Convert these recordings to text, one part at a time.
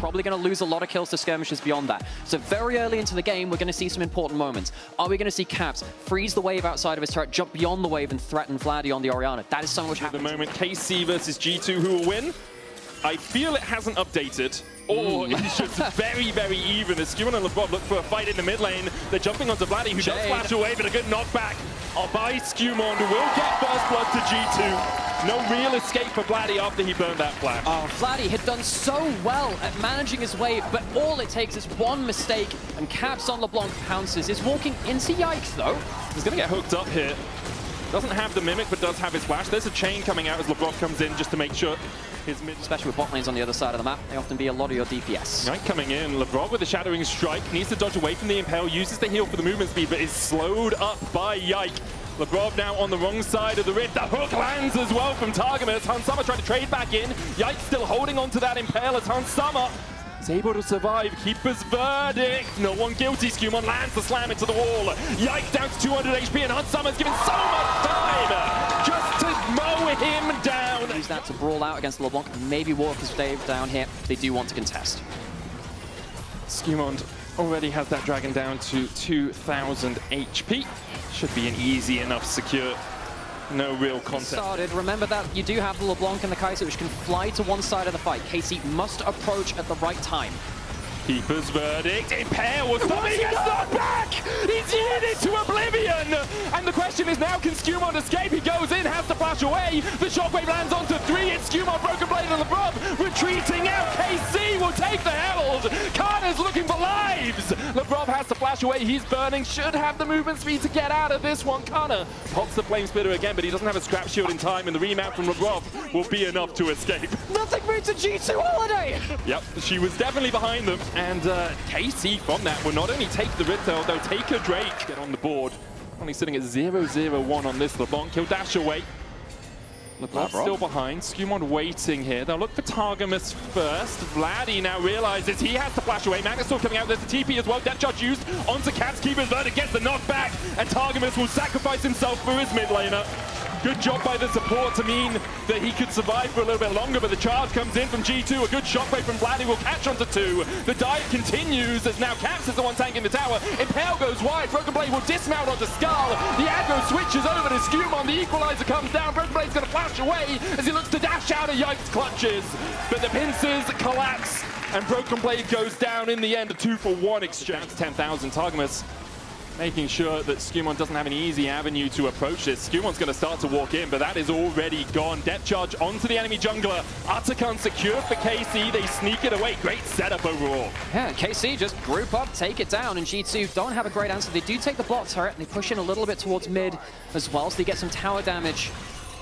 probably going to lose a lot of kills to skirmishes beyond that. So very early into the game, we're going to see some important moments. Are we going to see Caps freeze the wave outside of his turret, jump beyond the wave, and threaten Vladi on the Orianna? That is something which happens. At the moment, KC versus G2, who will win? I feel it hasn't updated, or it's just very, very even as SkewMond and Labrov look for a fight in the mid lane. They're jumping onto Vladi, who does flash away, but a good knockback by SkewMond, who will get first blood to G2. No real escape for Vladi after he burned that flash. Vladi had done so well at managing his wave, but all it takes is one mistake, and Caps on LeBlanc pounces. Is walking into Yike, though. He's going to get hooked up here. Doesn't have the Mimic, but does have his flash. There's a chain coming out as Labrov comes in just to make sure his mid... Especially with bot lanes on the other side of the map, they often be a lot of your DPS. Yike coming in. Labrov with the Shadowing Strike. Needs to dodge away from the Impale. Uses the heal for the movement speed, but is slowed up by Yike. Labrov now on the wrong side of the rift. The hook lands as well from Targamas. Summer trying to trade back in. Yike still holding on to that Impale as Summer is able to survive. Keeper's verdict. No one guilty. SkewMond lands the slam into the wall. Yike down to 200 HP, and Summer's given so much time just to mow him down. Use that to brawl out against LeBlanc and maybe walk his wave down here. They do want to contest. SkewMond already has that dragon down to 2,000 HP. Should be an easy enough secure. No real contest. Started. Remember that you do have the LeBlanc and the Kaisa, which can fly to one side of the fight. KC must approach at the right time. Keeper's verdict. Impale will stop. He gets knocked back! He's yielded to oblivion! And the question is now, can SkewMond escape? He goes in, has to flash away. The shockwave lands onto 3. It's SkewMond, Broken Blade, and Labrov retreating out. KC will take the herald. Canna's looking for lives. Labrov has to flash away. He's burning. Should have the movement speed to get out of this one. Canna pops the flame splitter again, but he doesn't have a scrap shield in time, and the remount from Labrov will be enough to escape. Nothing moves to G2 Holiday! Yep, she was definitely behind them. And KC from that will not only take the Riptail, they'll take a Drake. Get on the board. Only sitting at 0-0-1 on this LeBlanc. He'll dash away. LeBlanc still behind. SkewMond waiting here. They'll look for Targamas first. Vladi now realizes he has to flash away. Magna's still coming out. There's the TP as well. Death Charge used onto Caps. Keeper's verdict gets the knockback. And Targamas will sacrifice himself for his mid laner. Good job by the support to mean that he could survive for a little bit longer, but the charge comes in from G2. A good shockwave from Vladi will catch onto 2. The dive continues as now Caps is the one tanking the tower. Impale goes wide. Broken Blade will dismount onto Skull. The aggro switches over to SkewMond. The equalizer comes down. Broken Blade's going to flash away as he looks to dash out of Yike's clutches. But the pincers collapse and Broken Blade goes down in the end. A 2-for-1 exchange. 10,000 Targamas making sure that SkewMond doesn't have an easy avenue to approach this. SkewMond's going to start to walk in, but that is already gone. Depth charge onto the enemy jungler. Atakan secured for KC. They sneak it away. Great setup overall. Yeah, KC just group up, take it down, and G2 don't have a great answer. They do take the bot turret, and they push in a little bit towards mid as well, so they get some tower damage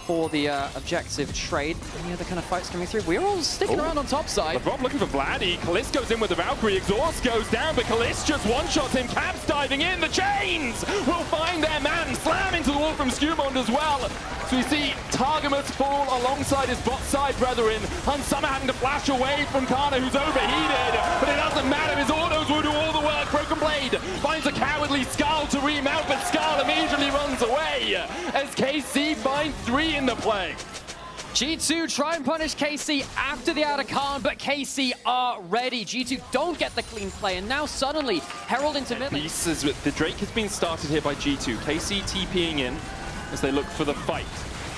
for the objective trade. Any other kind of fights coming through? We're all sticking around on top side. Labrov looking for Vladi. Caliste goes in with the Valkyrie. Exhaust goes down, but Caliste just one-shots him. Caps diving in. The chains will find their man. Slam into the wall from SkewMond as well. So we see Targamas fall alongside his bot side brethren. Summer having to flash away from Canna, who's overheated. But it doesn't matter. His autos will do all the work. Broken Blade finds a cowardly Skull to remount, but Skull immediately runs away as KC finds 3 in the play. G2 try and punish KC after the Atakan, but KC are ready. G2 don't get the clean play, and now suddenly Herald into mid lane. Pieces, the Drake has been started here by G2. KC TPing in as they look for the fight.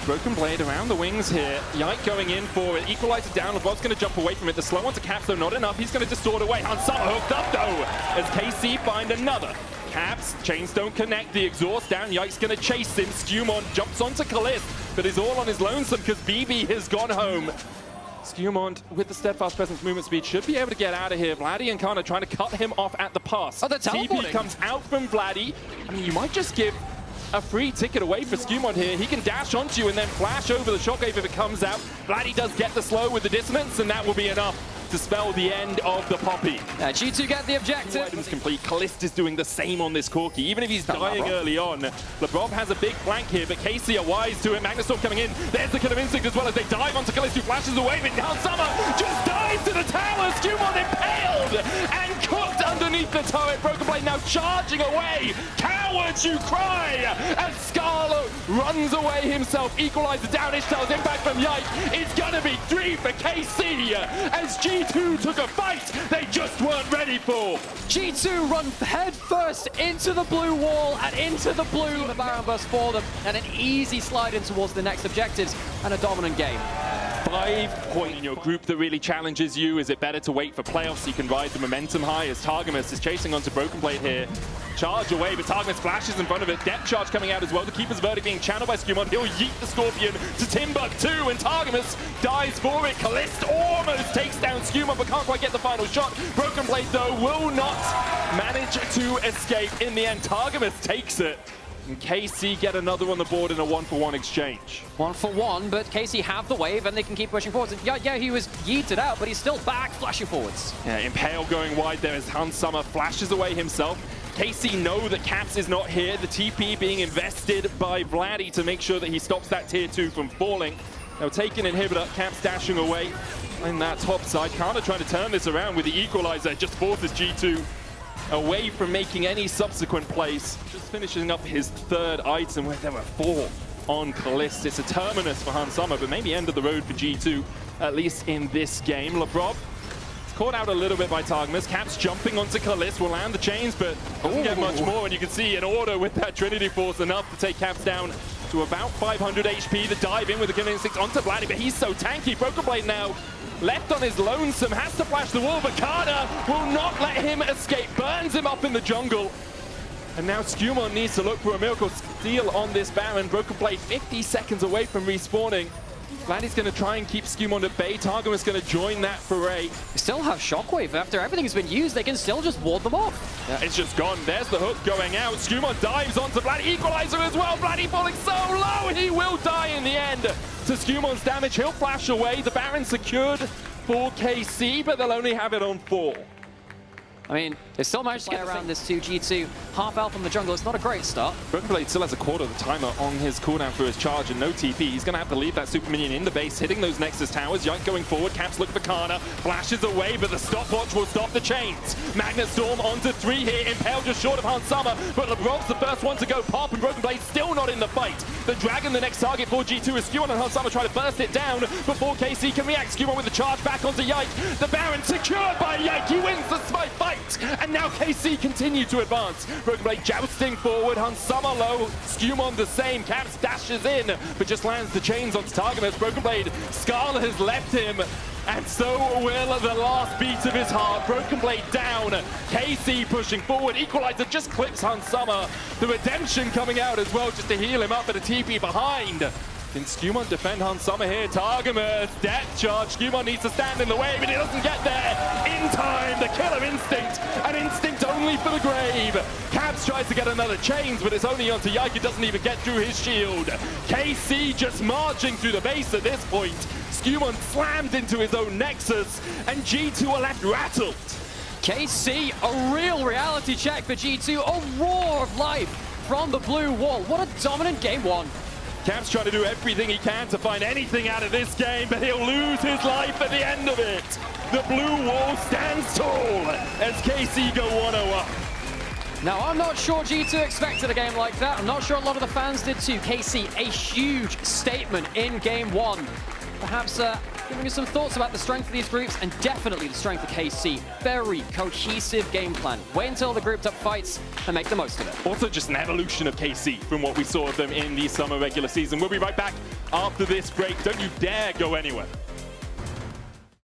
Broken Blade around the wings here. Yike going in for it. Equalizer down. LeBlanc's going to jump away from it. The slow onto Caps, though, not enough. He's going to distort away. Summer hooked up, though, as KC find another. Caps, chains don't connect. The exhaust down. Yike's going to chase him. SkewMond jumps onto Caliste, but is all on his lonesome because BB has gone home. SkewMond, with the steadfast presence movement speed, should be able to get out of here. Vladi and Canna trying to cut him off at the pass. Oh, they're teleporting. TP comes out from Vladi. I mean, you might just give a free ticket away for SkewMond here. He can dash onto you and then flash over the shockwave if it comes out. Vladi does get the slow with the dissonance, and that will be enough to spell the end of the Poppy. G2 get the objective. Items complete. Caliste is doing the same on this Corki. Even if he's dying early on, Labrov has a big flank here, but KC are wise to him. Magnastorm coming in. There's the Killer Instinct as well as they dive onto Caliste, who flashes away, but now Summer just dives to the tower. SkewMond impaled and cooked under underneath the turret. Broken Blade now charging away. Cowards, you cry! As Skarner runs away himself. Equalizer down. Ishtal's impact from Yike. It's gonna be 3 for KC. As G2 took a fight they just weren't ready for. G2 run head first into the blue wall and into the blue. The Baron burst for them and an easy slide in towards the next objectives and a dominant game. 5 point in your group that really challenges you. Is it better to wait for playoffs so you can ride the momentum high? As Targamas is chasing onto Broken Blade here. Charge away, but Targamas flashes in front of it. Depth charge coming out as well. The keeper's verdict being channeled by SkewMond. He'll yeet the Scorpion to Timbuktu, and Targamas dies for it. Caliste almost takes down SkewMond, but can't quite get the final shot. Broken Blade, though, will not manage to escape. In the end, Targamas takes it. And KC get another on the board in a 1-for-1 exchange. 1-for-1, but KC have the wave and they can keep pushing forwards. Yeah, he was yeeted out, but he's still back, flashing forwards. Yeah, Impale going wide there as Hans Summer flashes away himself. KC know that Caps is not here. The TP being invested by Vladi to make sure that he stops that tier 2 from falling. Now taking inhibitor, Caps dashing away in that top side. Canna trying to turn this around with the equalizer. Just forces G2 away from making any subsequent plays. Just finishing up his 3rd item where there were 4 on Caliste. It's a terminus for Hans Summer, but maybe end of the road for G2, at least in this game. Labrov is caught out a little bit by Targamas. Caps jumping onto Caliste, will land the chains, but doesn't get much more. And you can see an order with that Trinity Force, enough to take Caps down to about 500 HP. The dive in with the killing instinct onto Vladi, but he's so tanky. Broken Blade now left on his lonesome, has to flash the wall, but Canna will not let him escape, burns him up in the jungle. And now SkewMond needs to look for a miracle steal on this Baron. Broken Blade 50 seconds away from respawning. Vladi's going to try and keep SkewMond at bay. Targamas going to join that foray. They still have Shockwave. After everything has been used, they can still just ward them off. Yeah, it's just gone. There's the hook going out. SkewMond dives onto Vladi. Equalizer as well. Vladi falling so low. He will die in the end. To SkewMond's damage, he'll flash away. The Baron secured for KC, but they'll only have it on 4. I mean, they still managed to get around this 2G2. Half health from the jungle. It's not a great start. Broken Blade still has a quarter of the timer on his cooldown for his charge and no TP. He's going to have to leave that super minion in the base, hitting those Nexus towers. Yike going forward. Caps looking for Canna. Flashes away, but the stopwatch will stop the chains. Magnet Storm onto 3 here. Impale just short of Hans Summer, but Labrov's the first one to go pop, and Broken Blade still not in the fight. The Dragon, the next target for G2, is SkewMond, and Hans Summer try to burst it down before KC can react. SkewMond with the charge back onto Yike. The Baron secured by Yike. He wins the fight, and now KC continue to advance. Broken Blade jousting forward. Hans Summer low. SkewMond the same. Caps dashes in, but just lands the chains onto Targamas. Broken Blade, Skarner has left him, and so will the last beat of his heart. Broken Blade down. KC pushing forward. Equalizer just clips Hans Summer. The redemption coming out as well just to heal him up, but a TP behind. Can SkewMond defend Hans Summer here? Targamas, depth charge. SkewMond needs to stand in the way, but he doesn't get there in time. The killer instinct, an instinct only for the grave. Caps tries to get another chains, but it's only onto Yike. It doesn't even get through his shield. KC just marching through the base at this point. SkewMond slammed into his own Nexus, and G2 are left rattled. KC, a real reality check for G2. A roar of life from the blue wall. What a dominant game 1. Caps trying to do everything he can to find anything out of this game, but he'll lose his life at the end of it. The blue wall stands tall as KC go 1-0 up. Now, I'm not sure G2 expected a game like that. I'm not sure a lot of the fans did too. KC, a huge statement in game 1. Perhaps giving us some thoughts about the strength of these groups and definitely the strength of KC. Very cohesive game plan. Wait until the grouped up fights and make the most of it. Also just an evolution of KC from what we saw of them in the summer regular season. We'll be right back after this break. Don't you dare go anywhere.